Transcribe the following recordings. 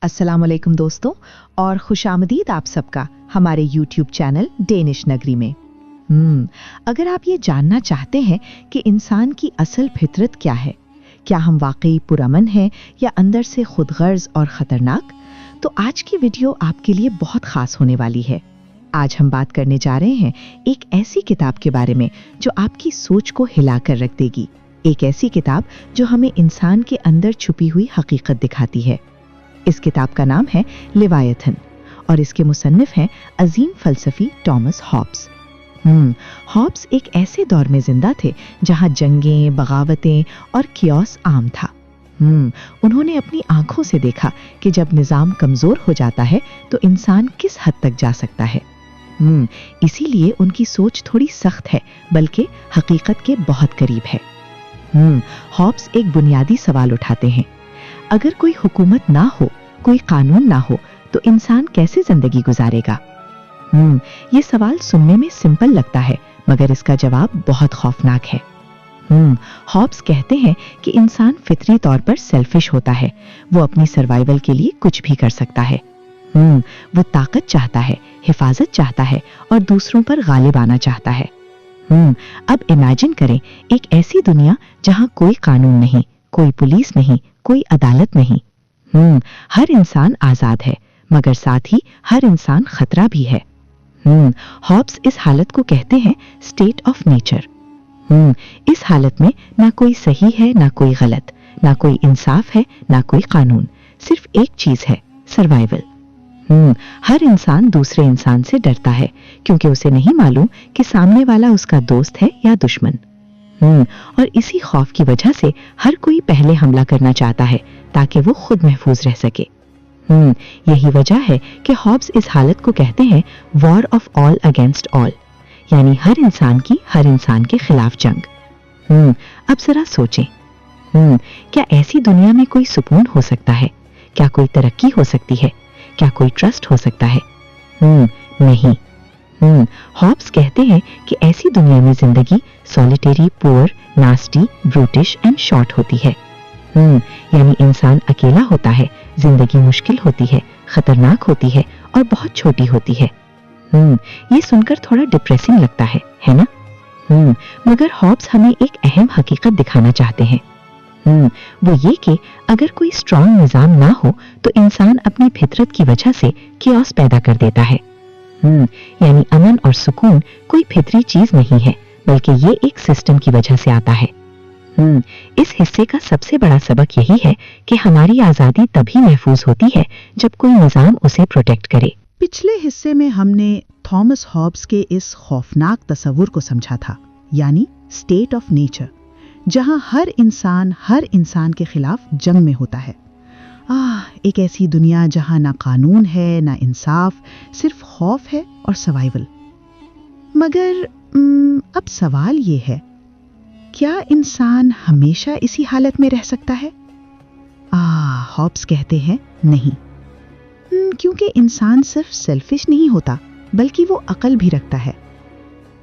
अस्सलाम वालेकुम दोस्तों और खुशामदीद आप सबका हमारे YouTube चैनल डेनिश नगरी में। अगर आप ये जानना चाहते हैं कि इंसान की असल फितरत क्या है, क्या हम वाकई पुरअमन हैं या अंदर से खुदगर्ज और खतरनाक, तो आज की वीडियो आपके लिए बहुत खास होने वाली है। आज हम बात करने जा रहे हैं एक ऐसी किताब के बारे में जो आपकी सोच को हिलाकर रख देगी। एक ऐसी किताब जो हमें इंसान के अंदर छुपी हुई हकीकत दिखाती है। इस किताब का नाम है लिवायथन और इसके मुसन्निफ हैं अजीम फलसफी टॉमस हॉब्स। हॉब्स एक ऐसे दौर में जिंदा थे जहां जंगें, बगावतें और कियोस आम था। उन्होंने अपनी आंखों से देखा कि जब निजाम कमजोर हो जाता है तो इंसान किस हद तक जा सकता है। इसीलिए उनकी सोच थोड़ी सख्त है, बल्कि हकीकत के बहुत करीब है। हॉब्स एक बुनियादी सवाल उठाते हैं, अगर कोई हुकूमत ना हो, कोई कानून ना हो, तो इंसान कैसे जिंदगी गुजारेगा? ये सवाल सुनने में सिंपल लगता है, मगर इसका जवाब बहुत खौफनाक है। हॉब्स कहते हैं कि इंसान फितरी तौर पर सेल्फिश होता है। वो अपनी सर्वाइवल के लिए कुछ भी कर सकता है। वो ताकत चाहता है, हिफाजत चाहता है और दूसरों पर गालिब आना चाहता है। अब इमेजिन करें एक ऐसी दुनिया जहां कोई कानून नहीं, कोई पुलिस नहीं, कोई अदालत नहीं। हर इंसान आजाद है, मगर साथ ही हर इंसान खतरा भी है। हॉब्स इस हालत को कहते हैं स्टेट ऑफ नेचर। इस हालत में ना कोई सही है, ना कोई गलत, ना कोई इंसाफ है, ना कोई कानून। सिर्फ एक चीज है, सर्वाइवल। हर इंसान दूसरे इंसान से डरता है क्योंकि उसे नहीं मालूम कि सामने वाला उसका दोस्त है या दुश्मन। और इसी खौफ की वजह से हर कोई पहले हमला करना चाहता है ताकि वो खुद महफूज रह सके। यही वजह है कि हॉब्स इस हालत को कहते हैं war of all against all, यानी हर इंसान की हर इंसान के खिलाफ जंग। अब जरा सोचें, क्या ऐसी दुनिया में कोई सुकून हो सकता है? क्या कोई तरक्की हो सकती है? क्या कोई ट्रस्ट हो सकता है? नहीं। हॉब्स कहते हैं कि ऐसी दुनिया में जिंदगी solitary, poor, nasty, brutish and short होती है। यानी इंसान अकेला होता है, जिंदगी मुश्किल होती है, खतरनाक होती है और बहुत छोटी होती है। ये सुनकर थोड़ा डिप्रेसिंग लगता है ना? मगर हॉब्स हमें एक अहम हकीकत दिखाना चाहते हैं। वो ये कि अगर कोई स्ट्रॉन्ग निजाम ना हो तो इंसान अपनी फितरत की वजह से कियोस पैदा कर देता है। यानी अमन और सुकून कोई फितरी चीज नहीं है, बल्कि ये एक सिस्टम की वजह से आता है। इस हिस्से का सबसे बड़ा सबक यही है कि हमारी आजादी तभी महफूज होती है जब कोई निजाम उसे प्रोटेक्ट करे। पिछले हिस्से में हमने थॉमस हॉब्स के इस खौफनाक तस्वुर को समझा था, यानी स्टेट ऑफ नेचर, जहां हर इंसान के खिलाफ जंग में होता है। एक ऐसी दुनिया जहां ना कानून है, ना इंसाफ, सिर्फ खौफ है और सर्वाइवल। मगर अब सवाल ये है, क्या इंसान हमेशा इसी हालत में रह सकता है? हॉब्स कहते हैं नहीं, क्योंकि इंसान सिर्फ सेल्फिश नहीं होता, बल्कि वो अकल भी रखता है।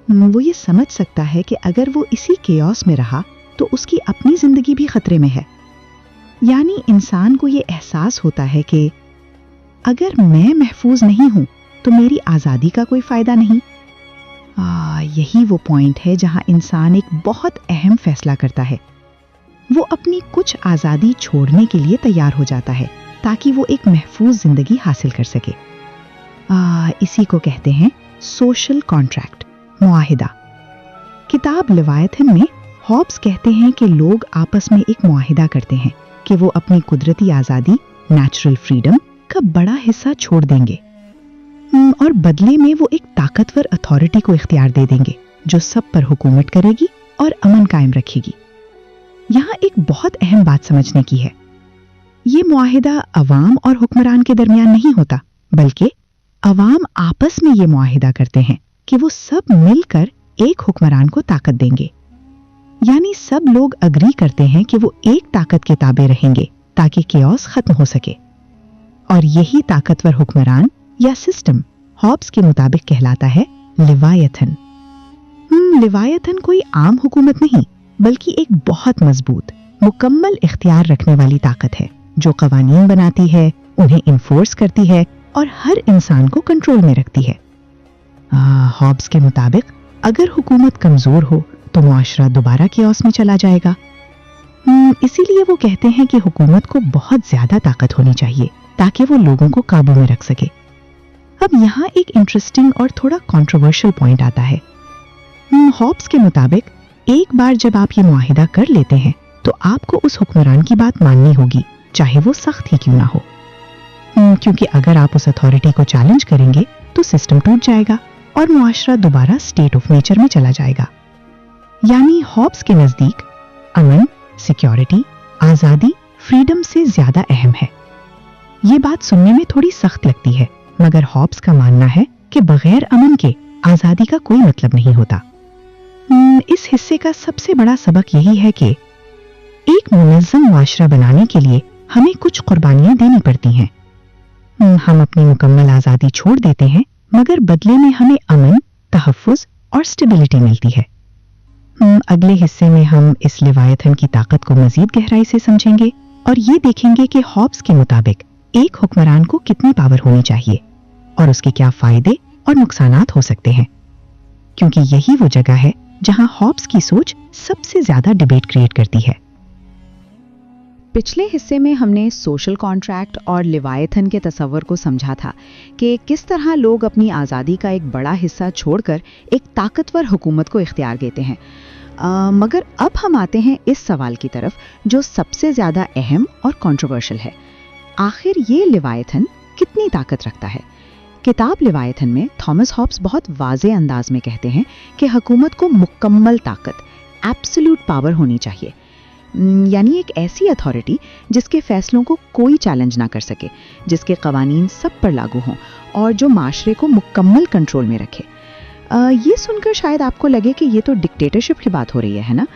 वो ये समझ सकता है कि अगर वो इसी केओस में रहा तो उसकी अपनी जिंदगी भी खतरे में है। यानी इंसान को ये एहसास होता है कि अगर मैं महफूज नहीं हूं तो मेरी आजादी का कोई फायदा नहीं। यही वो पॉइंट है जहां इंसान एक बहुत अहम फैसला करता है। वो अपनी कुछ आजादी छोड़ने के लिए तैयार हो जाता है ताकि वो एक महफूज जिंदगी हासिल कर सके। इसी को कहते हैं सोशल कॉन्ट्रैक्ट, मुआहिदा। किताब लिवायथन में हॉब्स कहते हैं कि लोग आपस में एक मुआहिदा करते हैं कि वो अपनी कुदरती आजादी, नेचुरल फ्रीडम का बड़ा हिस्सा छोड़ देंगे और बदले में वो एक ताकतवर अथॉरिटी को इख्तियार दे देंगे जो सब पर हुकूमत करेगी और अमन कायम रखेगी। यहाँ एक बहुत अहम बात समझने की है, ये मुआहिदा अवाम और हुक्मरान के दरमियान नहीं होता, बल्कि अवाम आपस में ये मुआहिदा करते हैं कि वो सब मिलकर एक हुक्मरान को ताकत देंगे। यानी सब लोग अग्री करते हैं कि वो एक ताकत के ताबे रहेंगे ताकि केओस खत्म हो सके। और यही ताकतवर हुक्मरान या सिस्टम हॉब्स के मुताबिक कहलाता है लिवायथन। लिवायथन कोई आम हुकूमत नहीं, बल्कि एक बहुत मजबूत, मुकम्मल इख्तियार रखने वाली ताकत है जो कवानीन बनाती है, उन्हें इन्फोर्स करती है और हर इंसान को कंट्रोल में रखती है। हॉब्स के मुताबिक अगर हुकूमत कमजोर हो तो मुआशरा दोबारा केओस में चला जाएगा। इसीलिए वो कहते हैं कि हुकूमत को बहुत ज्यादा ताकत होनी चाहिए ताकि वो लोगों को काबू में रख सके। अब यहाँ एक इंटरेस्टिंग और थोड़ा कंट्रोवर्शियल पॉइंट आता है। हॉब्स के मुताबिक एक बार जब आप ये मुआहिदा कर लेते हैं तो आपको उस हुक्मरान की बात माननी होगी, चाहे वो सख्त ही क्यों ना हो, क्योंकि अगर आप उस अथॉरिटी को चैलेंज करेंगे तो सिस्टम टूट जाएगा और मुआशरा दोबारा स्टेट ऑफ नेचर में चला जाएगा। यानी हॉब्स के नजदीक अमन, सिक्योरिटी, आजादी, फ्रीडम से ज्यादा अहम है। ये बात सुनने में थोड़ी सख्त लगती है, मगर हॉब्स का मानना है कि बगैर अमन के आजादी का कोई मतलब नहीं होता। इस हिस्से का सबसे बड़ा सबक यही है कि एक मुनज़्ज़म मुआशरा बनाने के लिए हमें कुछ कुर्बानियां देनी पड़ती हैं। हम अपनी मुकम्मल आजादी छोड़ देते हैं, मगर बदले में हमें अमन, तहफ़्फ़ुज़ और स्टेबिलिटी मिलती है। अगले हिस्से में हम इस लिवायतन की ताकत को मजीद गहराई से समझेंगे और ये देखेंगे कि हॉब्स के मुताबिक एक हुक्मरान को कितनी पावर होनी चाहिए और उसके क्या फायदे और नुकसानात हो सकते हैं, क्योंकि यही वो जगह है जहां हॉब्स की सोच सबसे ज्यादा डिबेट क्रिएट करती है। पिछले हिस्से में हमने सोशल कॉन्ट्रैक्ट और लिवायतन के तस्वर को समझा था कि किस तरह लोग अपनी आज़ादी का एक बड़ा हिस्सा छोड़कर एक ताकतवर हुकूमत को इख्तियार देते हैं। मगर अब हम आते हैं इस सवाल की तरफ जो सबसे ज़्यादा अहम और कंट्रोवर्शियल है। आखिर ये लिवायतन कितनी ताकत रखता है? किताब लिवायतन में थॉमस हॉब्स बहुत वाज़े अंदाज में कहते हैं कि हुकूमत को मुकम्मल ताकत, एब्सोल्यूट पावर होनी चाहिए, यानी एक ऐसी अथॉरिटी जिसके फैसलों को कोई चैलेंज ना कर सके, जिसके कवानीन सब पर लागू हों और जो माशरे को मुकम्मल कंट्रोल में रखे। ये सुनकर शायद आपको लगे कि ये तो डिक्टेटरशिप की बात हो रही है ना?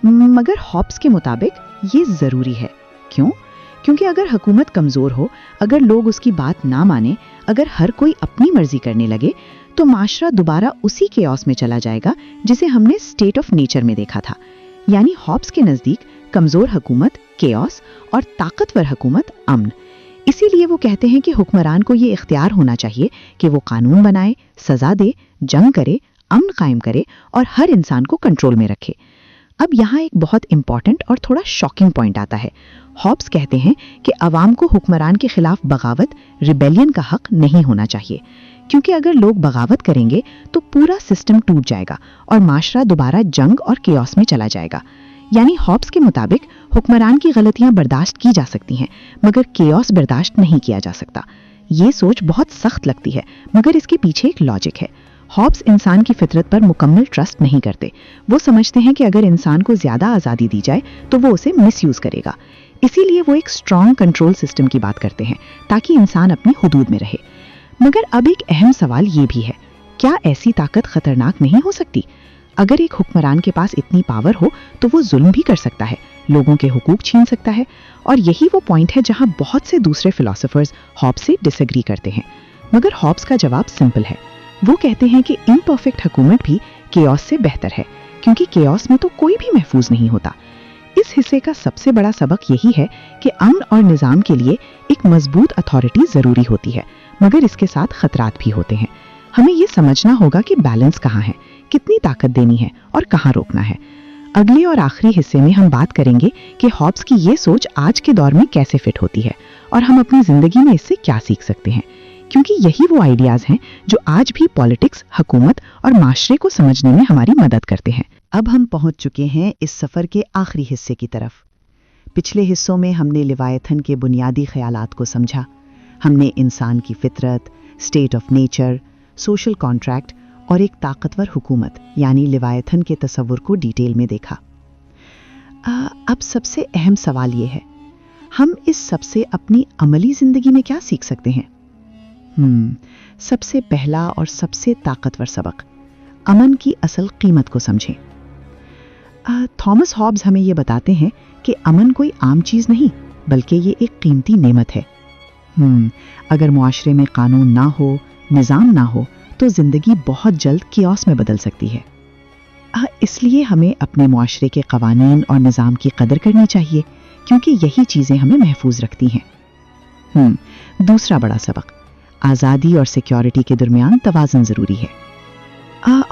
मगर हॉब्स के मुताबिक ये ज़रूरी है। क्यों? क्योंकि अगर हुकूमत कमज़ोर हो, अगर लोग उसकी बात ना माने, अगर हर कोई अपनी मर्जी करने लगे, तो माशरा दोबारा उसी केओस में चला जाएगा जिसे हमने स्टेट ऑफ नेचर में देखा था। यानी हॉब्स के नज़दीक कमज़ोर हुकूमत केओस और ताकतवर हुकूमत अमन। इसीलिए वो कहते हैं कि हुक्मरान को ये इख्तियार होना चाहिए कि वो कानून बनाए, सज़ा दे, जंग करे, अमन कायम करे और हर इंसान को कंट्रोल में रखे। अब यहाँ एक बहुत इंपॉर्टेंट और थोड़ा शॉकिंग पॉइंट आता है। हॉब्स कहते हैं कि अवाम को हुक्मरान के खिलाफ बगावत, रिबेलियन का हक नहीं होना चाहिए, क्योंकि अगर लोग बगावत करेंगे तो पूरा सिस्टम टूट जाएगा और माशरा दोबारा जंग और केओस में चला जाएगा। यानी हॉब्स के मुताबिक हुक्मरान की गलतियां बर्दाश्त की जा सकती हैं, मगर केओस बर्दाश्त नहीं किया जा सकता। ये सोच बहुत सख्त लगती है, मगर इसके पीछे एक लॉजिक है। हॉब्स इंसान की फितरत पर मुकम्मल ट्रस्ट नहीं करते। वो समझते हैं कि अगर इंसान को ज्यादा आज़ादी दी जाए तो वो उसे मिसयूज करेगा। इसीलिए वो एक स्ट्रॉन्ग कंट्रोल सिस्टम की बात करते हैं ताकि इंसान अपनी हुदूद में रहे। मगर अब एक अहम सवाल ये भी है, क्या ऐसी ताकत खतरनाक नहीं हो सकती? अगर एक हुक्मरान के पास इतनी पावर हो तो वो जुल्म भी कर सकता है, लोगों के हुकूक छीन सकता है। और यही वो पॉइंट है जहां बहुत से दूसरे फिलोसोफर्स हॉब्स से डिसएग्री करते हैं। मगर हॉब्स का जवाब सिंपल है। वो कहते हैं कि इम्परफेक्ट हुकूमत भी केओस से बेहतर है, क्योंकि केओस में तो कोई भी महफूज नहीं होता। इस हिस्से का सबसे बड़ा सबक यही है कि अमन और निज़ाम के लिए एक मजबूत अथॉरिटी जरूरी होती है, मगर इसके साथ खतरात भी होते हैं। हमें ये समझना होगा कि बैलेंस कहाँ है, कितनी ताकत देनी है और कहाँ रोकना है। अगले और आखिरी हिस्से में हम बात करेंगे कि हॉब्स की ये सोच आज के दौर में कैसे फिट होती है और हम अपनी जिंदगी में इससे क्या सीख सकते हैं, क्योंकि यही वो आइडियाज हैं जो आज भी पॉलिटिक्स, हुकूमत और माशरे को समझने में हमारी मदद करते हैं। अब हम पहुंच चुके हैं इस सफर के आखिरी हिस्से की तरफ। पिछले हिस्सों में हमने लिवायतन के बुनियादी ख्यालात को समझा। हमने इंसान की फितरत, state of nature, social contract और एक ताकतवर हुकूमत यानी लिवायतन के तस्वुर को डिटेल में देखा। अब सबसे अहम सवाल ये है, हम इस सबसे अपनी अमली जिंदगी में क्या सीख सकते हैं? सबसे पहला और सबसे ताकतवर सबक, अमन की असल कीमत को समझें। थॉमस हॉब्स हमें यह बताते हैं कि अमन कोई आम चीज नहीं, बल्कि ये एक कीमती नेमत है। अगर मुआशरे में कानून ना हो, निज़ाम ना हो, तो जिंदगी बहुत जल्द कियोस में बदल सकती है। इसलिए हमें अपने मुआशरे के कवानीन और निज़ाम की कदर करनी चाहिए, क्योंकि यही चीजें हमें महफूज रखती हैं। दूसरा बड़ा सबक, आज़ादी और सिक्योरिटी के दरमियान तवाज़ुन ज़रूरी है।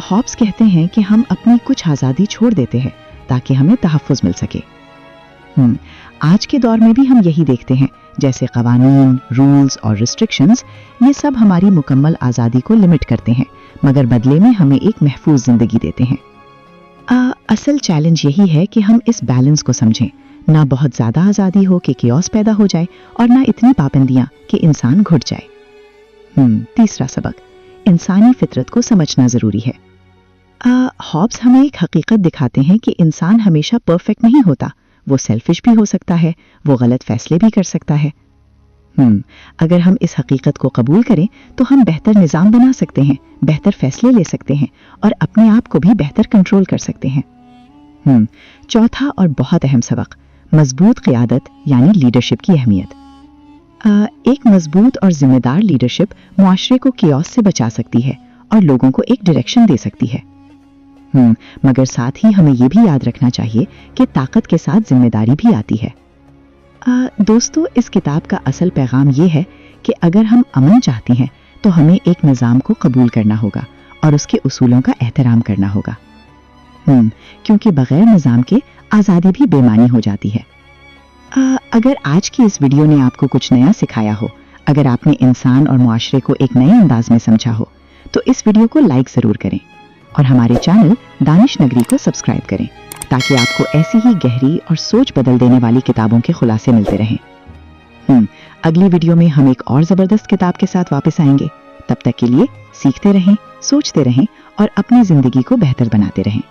हॉब्स कहते हैं कि हम अपनी कुछ आज़ादी छोड़ देते हैं ताकि हमें तहफ़्फ़ुज़ मिल सके। आज के दौर में भी हम यही देखते हैं, जैसे क़वानीन, रूल्स और रिस्ट्रिक्शंस, ये सब हमारी मुकम्मल आज़ादी को लिमिट करते हैं, मगर बदले में हमें एक महफूज ज़िंदगी देते हैं। असल चैलेंज यही है कि हम इस बैलेंस को समझें, ना बहुत ज़्यादा आज़ादी हो कि केओस पैदा हो जाए और ना इतनी पाबंदियां कि इंसान घुट जाए। तीसरा सबक, इंसानी फितरत को समझना ज़रूरी है। हॉब्स हमें एक हकीकत दिखाते हैं कि इंसान हमेशा परफेक्ट नहीं होता, वो सेल्फिश भी हो सकता है, वो गलत फैसले भी कर सकता है। अगर हम इस हकीकत को कबूल करें तो हम बेहतर निज़ाम बना सकते हैं, बेहतर फैसले ले सकते हैं और अपने आप को भी बेहतर कंट्रोल कर सकते हैं। चौथा और बहुत अहम सबक, मजबूत क़यादत यानी लीडरशिप की अहमियत। एक मजबूत और जिम्मेदार लीडरशिप मुआशरे को कियोस से बचा सकती है और लोगों को एक डायरेक्शन दे सकती है। मगर साथ ही हमें यह भी याद रखना चाहिए कि ताकत के साथ जिम्मेदारी भी आती है। दोस्तों, इस किताब का असल पैगाम ये है कि अगर हम अमन चाहते हैं तो हमें एक निज़ाम को कबूल करना होगा और उसके उसूलों का एहतराम करना होगा, क्योंकि बगैर निज़ाम के आज़ादी भी बेमानी हो जाती है। अगर आज की इस वीडियो ने आपको कुछ नया सिखाया हो, अगर आपने इंसान और मुआशरे को एक नए अंदाज में समझा हो, तो इस वीडियो को लाइक ज़रूर करें और हमारे चैनल दानिश नगरी को सब्सक्राइब करें ताकि आपको ऐसी ही गहरी और सोच बदल देने वाली किताबों के खुलासे मिलते रहें। अगली वीडियो में हम एक और ज़बरदस्त किताब के साथ वापस आएंगे। तब तक के लिए सीखते रहें, सोचते रहें और अपनी ज़िंदगी को बेहतर बनाते रहें।